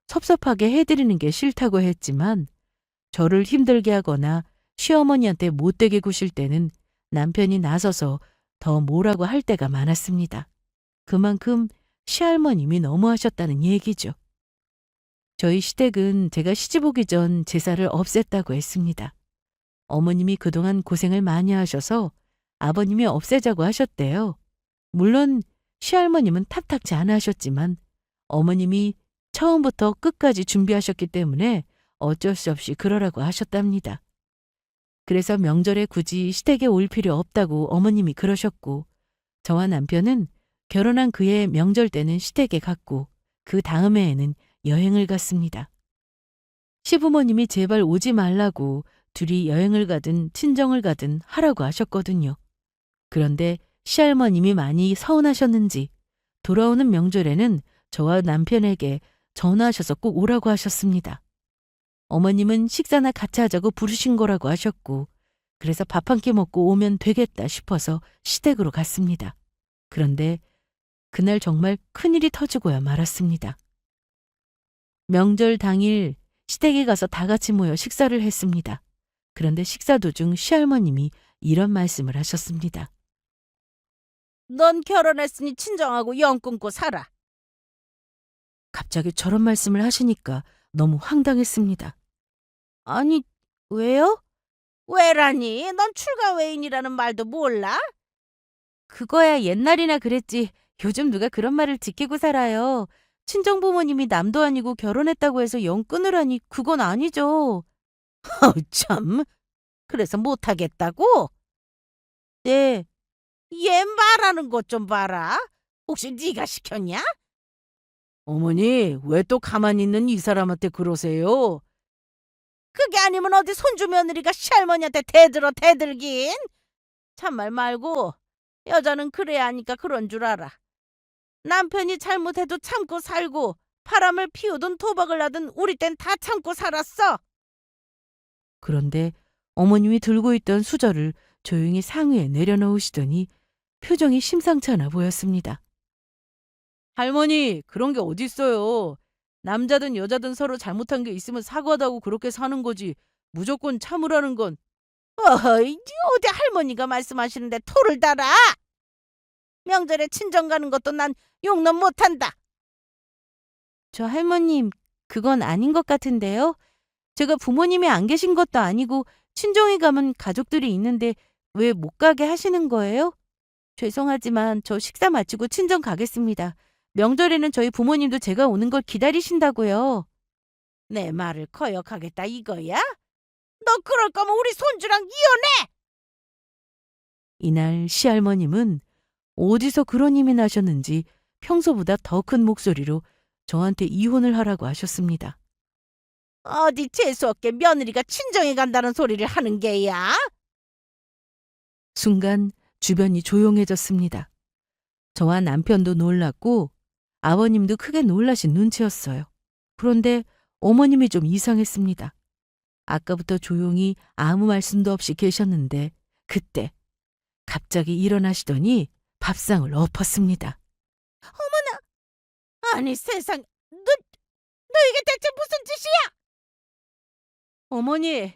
섭섭하게 해드리는 게 싫다고 했지만 저를 힘들게 하거나 시어머니한테 못되게 구실 때는 남편이 나서서 더 뭐라고 할 때가 많았습니다. 그만큼 시할머님이 너무하셨다는 얘기죠. 저희 시댁은 제가 시집 오기 전 제사를 없앴다고 했습니다. 어머님이 그동안 고생을 많이 하셔서 아버님이 없애자고 하셨대요. 물론 시할머님은 탑탁지 않아 하셨지만 어머님이 처음부터 끝까지 준비하셨기 때문에 어쩔 수 없이 그러라고 하셨답니다. 그래서 명절에 굳이 시댁에 올 필요 없다고 어머님이 그러셨고 저와 남편은 결혼한 그해 명절 때는 시댁에 갔고 그 다음 해에는 여행을 갔습니다. 시부모님이 제발 오지 말라고 둘이 여행을 가든 친정을 가든 하라고 하셨거든요. 그런데 시할머님이 많이 서운하셨는지 돌아오는 명절에는 저와 남편에게 전화하셔서 꼭 오라고 하셨습니다. 어머님은 식사나 같이 하자고 부르신 거라고 하셨고 그래서 밥 한 끼 먹고 오면 되겠다 싶어서 시댁으로 갔습니다. 그런데 그날 정말 큰일이 터지고야 말았습니다. 명절 당일 시댁에 가서 다 같이 모여 식사를 했습니다. 그런데 식사 도중 시할머님이 이런 말씀을 하셨습니다. 넌 결혼했으니 친정하고 영 끊고 살아. 갑자기 저런 말씀을 하시니까 너무 황당했습니다. 아니, 왜요? 왜라니? 넌 출가 외인이라는 말도 몰라? 그거야 옛날이나 그랬지. 요즘 누가 그런 말을 지키고 살아요. 친정부모님이 남도 아니고 결혼했다고 해서 영 끊으라니 그건 아니죠. 참. 그래서 못하겠다고? 네, 얘 말하는 것 좀 봐라. 혹시 네가 시켰냐? 어머니, 왜 또 가만히 있는 이 사람한테 그러세요? 그게 아니면 어디 손주 며느리가 시할머니한테 대들긴. 참말 말고 여자는 그래야 하니까 그런 줄 알아. 남편이 잘못해도 참고 살고 바람을 피우든 도박을 하든 우리 땐 다 참고 살았어. 그런데 어머님이 들고 있던 수저를 조용히 상위에 내려놓으시더니 표정이 심상치 않아 보였습니다. 할머니, 그런 게 어딨어요. 남자든 여자든 서로 잘못한 게 있으면 사과하고 그렇게 사는 거지. 무조건 참으라는 건. 어이, 어디 할머니가 말씀하시는데 토를 달아. 명절에 친정 가는 것도 난 용납 못한다. 저 할머님, 그건 아닌 것 같은데요. 제가 부모님이 안 계신 것도 아니고 친정에 가면 가족들이 있는데 왜 못 가게 하시는 거예요? 죄송하지만 저 식사 마치고 친정 가겠습니다. 명절에는 저희 부모님도 제가 오는 걸 기다리신다고요. 내 말을 거역하겠다 이거야? 너 그럴 거면 우리 손주랑 이혼해! 이날 시할머님은 어디서 그런 힘이 나셨는지 평소보다 더 큰 목소리로 저한테 이혼을 하라고 하셨습니다. 어디 재수없게 며느리가 친정에 간다는 소리를 하는 게야? 순간 주변이 조용해졌습니다. 저와 남편도 놀랐고 아버님도 크게 놀라신 눈치였어요. 그런데 어머님이 좀 이상했습니다. 아까부터 조용히 아무 말씀도 없이 계셨는데 그때 갑자기 일어나시더니 밥상을 엎었습니다. 아니 세상, 너 이게 대체 무슨 짓이야? 어머니,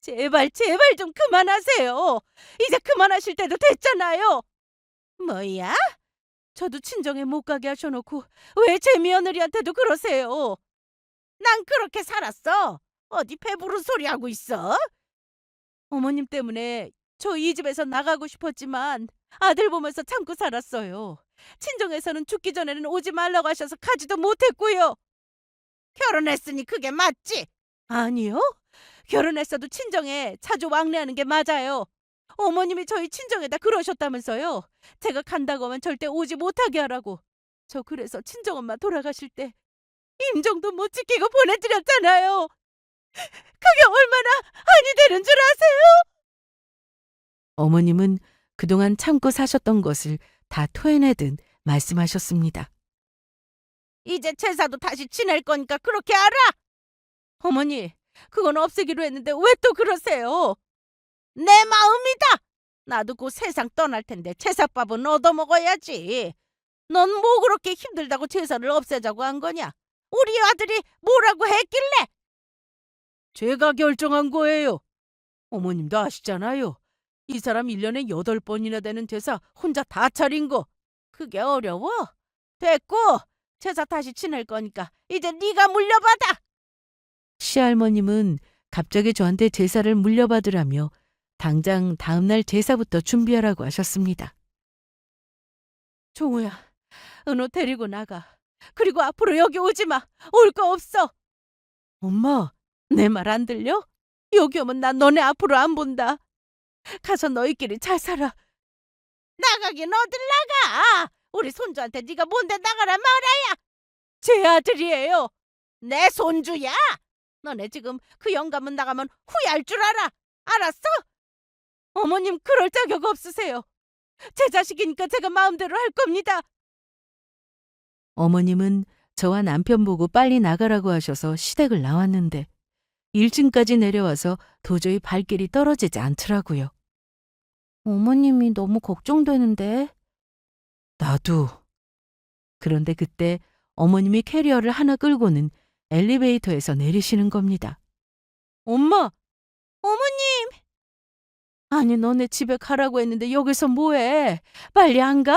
제발 좀 그만하세요. 이제 그만하실 때도 됐잖아요. 뭐야? 저도 친정에 못 가게 하셔놓고 왜 제 며느리한테도 그러세요? 난 그렇게 살았어. 어디 배부른 소리 하고 있어? 어머님 때문에 저 이 집에서 나가고 싶었지만 아들 보면서 참고 살았어요. 친정에서는 죽기 전에는 오지 말라고 하셔서 가지도 못했고요. 결혼했으니 그게 맞지? 아니요. 결혼했어도 친정에 자주 왕래하는 게 맞아요. 어머님이 저희 친정에다 그러셨다면서요. 제가 간다고 하면 절대 오지 못하게 하라고. 저 그래서 친정엄마 돌아가실 때 임종도 못 지키고 보내드렸잖아요. 그게 얼마나 한이 되는 줄 아세요? 어머님은 그동안 참고 사셨던 것을 다 토해내듯 말씀하셨습니다. 이제 제사도 다시 지낼 거니까 그렇게 알아? 어머니, 그건 없애기로 했는데 왜 또 그러세요? 내 마음이다. 나도 곧 세상 떠날 텐데 제사밥은 얻어먹어야지. 넌 뭐 그렇게 힘들다고 제사를 없애자고 한 거냐? 우리 아들이 뭐라고 했길래? 제가 결정한 거예요. 어머님도 아시잖아요. 이 사람 1년에 8번이나 되는 제사 혼자 다 차린 거. 그게 어려워? 됐고, 제사 다시 지낼 거니까 이제 네가 물려받아. 시할머님은 갑자기 저한테 제사를 물려받으라며 당장 다음날 제사부터 준비하라고 하셨습니다. 종우야, 은호 데리고 나가. 그리고 앞으로 여기 오지 마. 올 거 없어. 엄마, 내 말 안 들려? 여기 오면 난 너네 앞으로 안 본다. 가서 너희끼리 잘 살아. 나가긴 어딜 나가. 우리 손주한테 네가 뭔데 나가라 말아야. 제 아들이에요. 내 손주야. 너네 지금 그 영감은 나가면 후회할 줄 알아. 알았어? 어머님 그럴 자격 없으세요. 제 자식이니까 제가 마음대로 할 겁니다. 어머님은 저와 남편 보고 빨리 나가라고 하셔서 시댁을 나왔는데 1층까지 내려와서 도저히 발길이 떨어지지 않더라고요. 어머님이 너무 걱정되는데. 나도. 그런데 그때 어머님이 캐리어를 하나 끌고는 엘리베이터에서 내리시는 겁니다. 엄마! 어머님! 아니 너네 집에 가라고 했는데 여기서 뭐해? 빨리 안 가?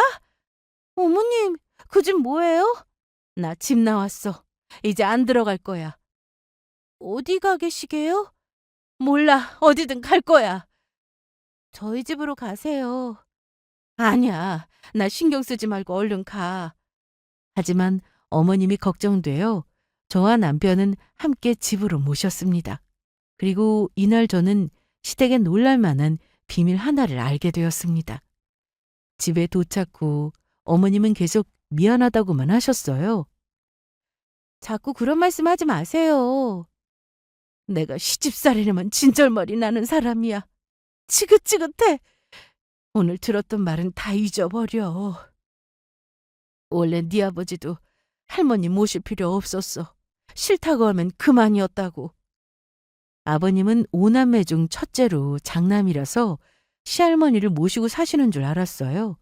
어머님, 그 집 뭐예요? 나 집 나왔어. 이제 안 들어갈 거야. 어디 가 계시게요? 몰라, 어디든 갈 거야. 저희 집으로 가세요. 아니야, 나 신경 쓰지 말고 얼른 가. 하지만 어머님이 걱정되어 저와 남편은 함께 집으로 모셨습니다. 그리고 이날 저는 시댁에 놀랄 만한 비밀 하나를 알게 되었습니다. 집에 도착 후 어머님은 계속 미안하다고만 하셨어요. 자꾸 그런 말씀 하지 마세요. 내가 시집살이려면 진절머리 나는 사람이야. 지긋지긋해. 오늘 들었던 말은 다 잊어버려. 원래 네 아버지도 할머니 모실 필요 없었어. 싫다고 하면 그만이었다고. 아버님은 5남매 중 첫째로 장남이라서 시할머니를 모시고 사시는 줄 알았어요.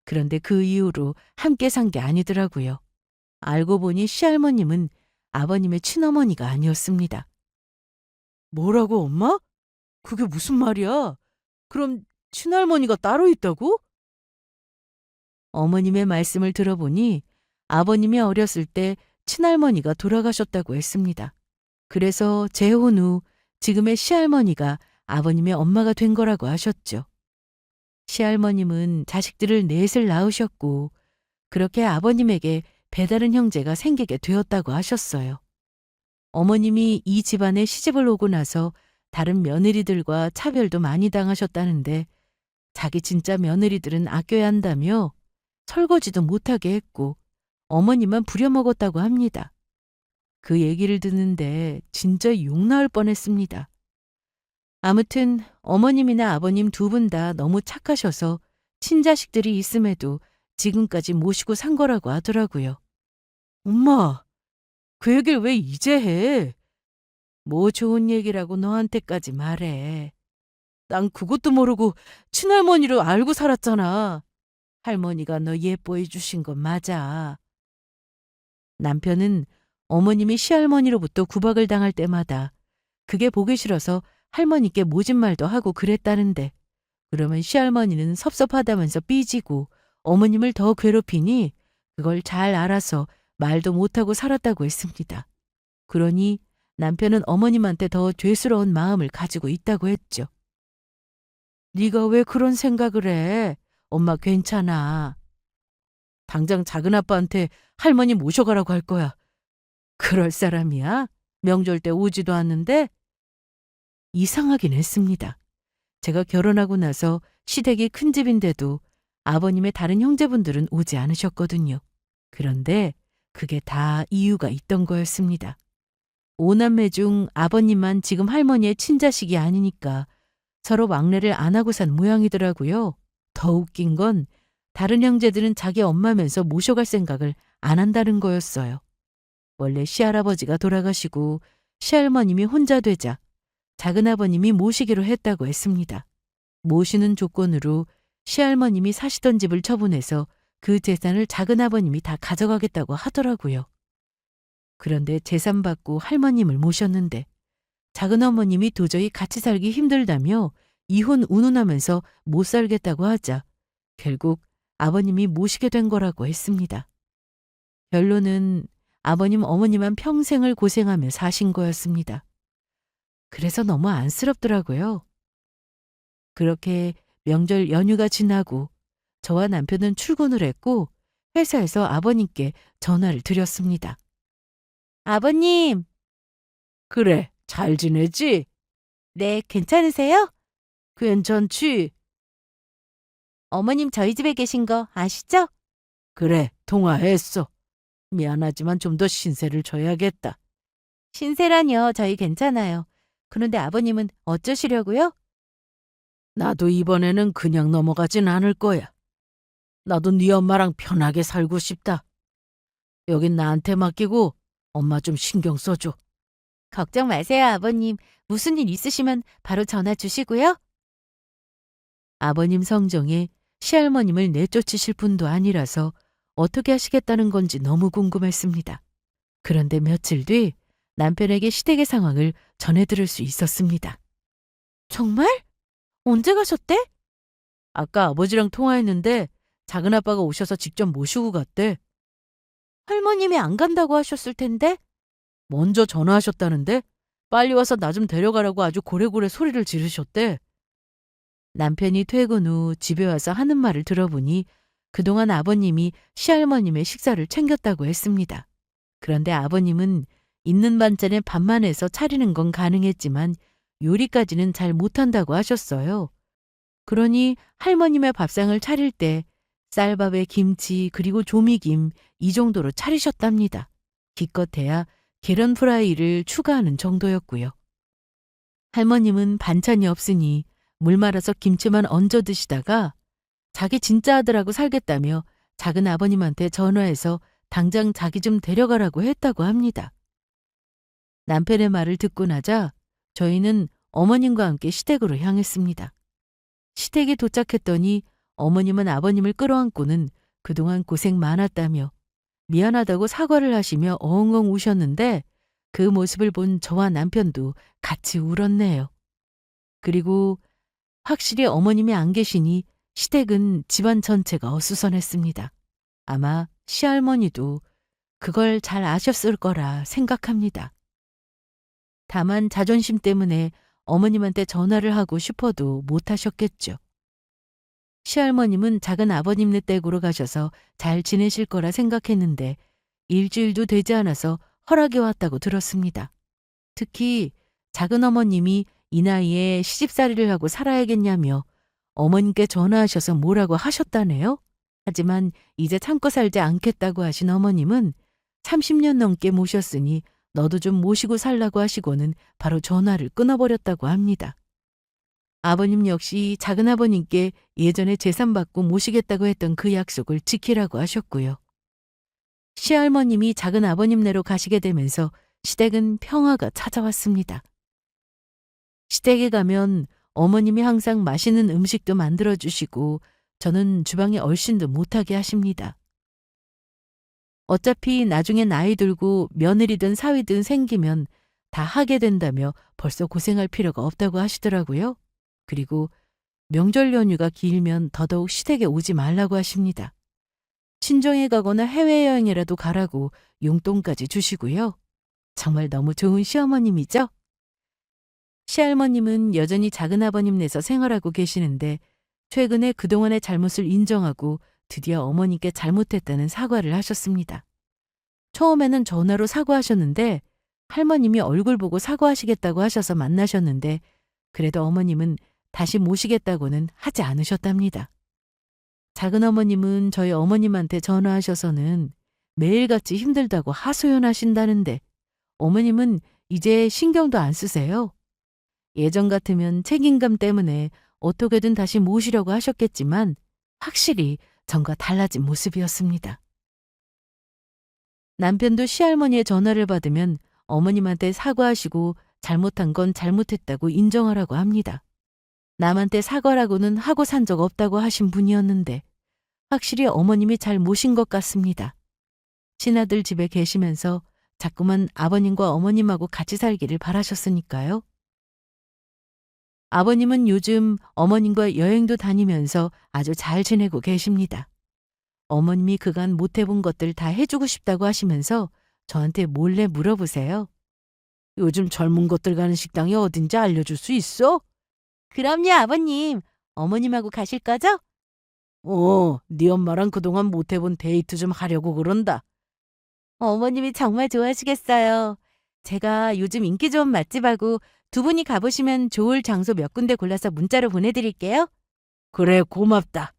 그런데 그 이후로 함께 산 게 아니더라고요. 알고 보니 시할머님은 아버님의 친어머니가 아니었습니다. 뭐라고 엄마? 그게 무슨 말이야? 그럼 친할머니가 따로 있다고? 어머님의 말씀을 들어보니 아버님이 어렸을 때 친할머니가 돌아가셨다고 했습니다. 그래서 재혼 후 지금의 시할머니가 아버님의 엄마가 된 거라고 하셨죠. 시할머님은 자식들을 넷을 낳으셨고 그렇게 아버님에게 배다른 형제가 생기게 되었다고 하셨어요. 어머님이 이 집안에 시집을 오고 나서 다른 며느리들과 차별도 많이 당하셨다는데 자기 진짜 며느리들은 아껴야 한다며 설거지도 못하게 했고 어머님만 부려먹었다고 합니다. 그 얘기를 듣는데 진짜 욕 나올 뻔했습니다. 아무튼 어머님이나 아버님 두 분 다 너무 착하셔서 친자식들이 있음에도 지금까지 모시고 산 거라고 하더라고요. 엄마, 그 얘기를 왜 이제 해? 뭐 좋은 얘기라고 너한테까지 말해. 난 그것도 모르고 친할머니로 알고 살았잖아. 할머니가 너 예뻐해 주신 건 맞아. 남편은 어머님이 시할머니로부터 구박을 당할 때마다 그게 보기 싫어서 할머니께 모진 말도 하고 그랬다는데, 그러면 시할머니는 섭섭하다면서 삐지고 어머님을 더 괴롭히니 그걸 잘 알아서 말도 못하고 살았다고 했습니다. 그러니 남편은 어머님한테 더 죄스러운 마음을 가지고 있다고 했죠. 네가 왜 그런 생각을 해? 엄마 괜찮아. 당장 작은아빠한테 할머니 모셔가라고 할 거야. 그럴 사람이야? 명절 때 오지도 않는데? 이상하긴 했습니다. 제가 결혼하고 나서 시댁이 큰 집인데도 아버님의 다른 형제분들은 오지 않으셨거든요. 그런데 그게 다 이유가 있던 거였습니다. 5남매 중 아버님만 지금 할머니의 친자식이 아니니까 서로 왕래를 안 하고 산 모양이더라고요. 더 웃긴 건 다른 형제들은 자기 엄마면서 모셔갈 생각을 안 한다는 거였어요. 원래 시할아버지가 돌아가시고 시할머님이 혼자 되자 작은아버님이 모시기로 했다고 했습니다. 모시는 조건으로 시할머님이 사시던 집을 처분해서 그 재산을 작은아버님이 다 가져가겠다고 하더라고요. 그런데 재산 받고 할머님을 모셨는데 작은어머님이 도저히 같이 살기 힘들다며 이혼 운운하면서 못 살겠다고 하자 결국 아버님이 모시게 된 거라고 했습니다. 결론은 아버님 어머니만 평생을 고생하며 사신 거였습니다. 그래서 너무 안쓰럽더라고요. 그렇게 명절 연휴가 지나고 저와 남편은 출근을 했고 회사에서 아버님께 전화를 드렸습니다. 아버님. 그래, 잘 지내지? 네, 괜찮으세요? 괜찮지? 어머님 저희 집에 계신 거 아시죠? 그래, 통화했어. 미안하지만 좀 더 신세를 져야겠다. 신세라뇨, 저희 괜찮아요. 그런데 아버님은 어쩌시려고요? 나도 이번에는 그냥 넘어가진 않을 거야. 나도 네 엄마랑 편하게 살고 싶다. 여긴 나한테 맡기고 엄마 좀 신경 써줘. 걱정 마세요, 아버님. 무슨 일 있으시면 바로 전화 주시고요. 아버님 성정에 시할머님을 내쫓으실 분도 아니라서 어떻게 하시겠다는 건지 너무 궁금했습니다. 그런데 며칠 뒤 남편에게 시댁의 상황을 전해들을 수 있었습니다. 정말? 언제 가셨대? 아까 아버지랑 통화했는데 작은아빠가 오셔서 직접 모시고 갔대. 할머님이 안 간다고 하셨을 텐데? 먼저 전화하셨다는데? 빨리 와서 나 좀 데려가라고 아주 고래고래 소리를 지르셨대. 남편이 퇴근 후 집에 와서 하는 말을 들어보니 그동안 아버님이 시할머님의 식사를 챙겼다고 했습니다. 그런데 아버님은 있는 반찬에 밥만 해서 차리는 건 가능했지만 요리까지는 잘 못한다고 하셨어요. 그러니 할머님의 밥상을 차릴 때 쌀밥에 김치 그리고 조미김 이 정도로 차리셨답니다. 기껏해야 계란 프라이를 추가하는 정도였고요. 할머님은 반찬이 없으니 물 말아서 김치만 얹어 드시다가 자기 진짜 아들하고 살겠다며 작은 아버님한테 전화해서 당장 자기 좀 데려가라고 했다고 합니다. 남편의 말을 듣고 나자 저희는 어머님과 함께 시댁으로 향했습니다. 시댁에 도착했더니 어머님은 아버님을 끌어안고는 그동안 고생 많았다며 미안하다고 사과를 하시며 엉엉 우셨는데 그 모습을 본 저와 남편도 같이 울었네요. 그리고 확실히 어머님이 안 계시니 시댁은 집안 전체가 어수선했습니다. 아마 시할머니도 그걸 잘 아셨을 거라 생각합니다. 다만 자존심 때문에 어머님한테 전화를 하고 싶어도 못하셨겠죠. 시할머님은 작은 아버님네 댁으로 가셔서 잘 지내실 거라 생각했는데 일주일도 되지 않아서 허락이 왔다고 들었습니다. 특히 작은 어머님이 이 나이에 시집살이를 하고 살아야겠냐며 어머님께 전화하셔서 뭐라고 하셨다네요. 하지만 이제 참고 살지 않겠다고 하신 어머님은 30년 넘게 모셨으니 너도 좀 모시고 살라고 하시고는 바로 전화를 끊어버렸다고 합니다. 아버님 역시 작은아버님께 예전에 재산 받고 모시겠다고 했던 그 약속을 지키라고 하셨고요. 시할머님이 작은아버님네로 가시게 되면서 시댁은 평화가 찾아왔습니다. 시댁에 가면 어머님이 항상 맛있는 음식도 만들어주시고 저는 주방에 얼씬도 못하게 하십니다. 어차피 나중에 나이 들고 며느리든 사위든 생기면 다 하게 된다며 벌써 고생할 필요가 없다고 하시더라고요. 그리고 명절 연휴가 길면 더더욱 시댁에 오지 말라고 하십니다. 친정에 가거나 해외여행이라도 가라고 용돈까지 주시고요. 정말 너무 좋은 시어머님이죠? 시할머님은 여전히 작은아버님네서 생활하고 계시는데 최근에 그동안의 잘못을 인정하고 드디어 어머니께 잘못했다는 사과를 하셨습니다. 처음에는 전화로 사과하셨는데 할머님이 얼굴 보고 사과하시겠다고 하셔서 만나셨는데 그래도 어머님은 다시 모시겠다고는 하지 않으셨답니다. 작은어머님은 저희 어머님한테 전화하셔서는 매일같이 힘들다고 하소연하신다는데 어머님은 이제 신경도 안 쓰세요. 예전 같으면 책임감 때문에 어떻게든 다시 모시려고 하셨겠지만 확실히 전과 달라진 모습이었습니다. 남편도 시할머니의 전화를 받으면 어머님한테 사과하시고 잘못한 건 잘못했다고 인정하라고 합니다. 남한테 사과라고는 하고 산 적 없다고 하신 분이었는데 확실히 어머님이 잘 모신 것 같습니다. 친아들 집에 계시면서 자꾸만 아버님과 어머님하고 같이 살기를 바라셨으니까요. 아버님은 요즘 어머님과 여행도 다니면서 아주 잘 지내고 계십니다. 어머님이 그간 못 해본 것들 다 해주고 싶다고 하시면서 저한테 몰래 물어보세요. 요즘 젊은 것들 가는 식당이 어딘지 알려줄 수 있어? 그럼요, 아버님. 어머님하고 가실 거죠? 네 엄마랑 그동안 못 해본 데이트 좀 하려고 그런다. 어머님이 정말 좋아하시겠어요. 제가 요즘 인기 좋은 맛집하고 두 분이 가보시면 좋을 장소 몇 군데 골라서 문자로 보내드릴게요. 그래, 고맙다.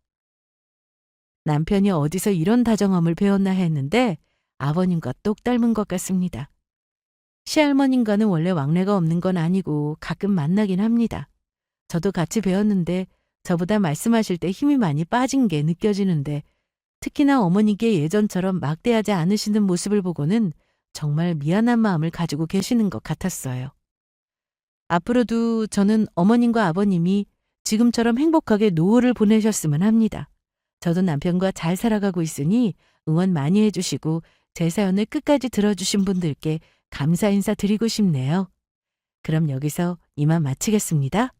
남편이 어디서 이런 다정함을 배웠나 했는데 아버님과 똑 닮은 것 같습니다. 시할머님과는 원래 왕래가 없는 건 아니고 가끔 만나긴 합니다. 저도 같이 배웠는데 저보다 말씀하실 때 힘이 많이 빠진 게 느껴지는데 특히나 어머니께 예전처럼 막대하지 않으시는 모습을 보고는 정말 미안한 마음을 가지고 계시는 것 같았어요. 앞으로도 저는 어머님과 아버님이 지금처럼 행복하게 노후를 보내셨으면 합니다. 저도 남편과 잘 살아가고 있으니 응원 많이 해주시고 제 사연을 끝까지 들어주신 분들께 감사 인사 드리고 싶네요. 그럼 여기서 이만 마치겠습니다.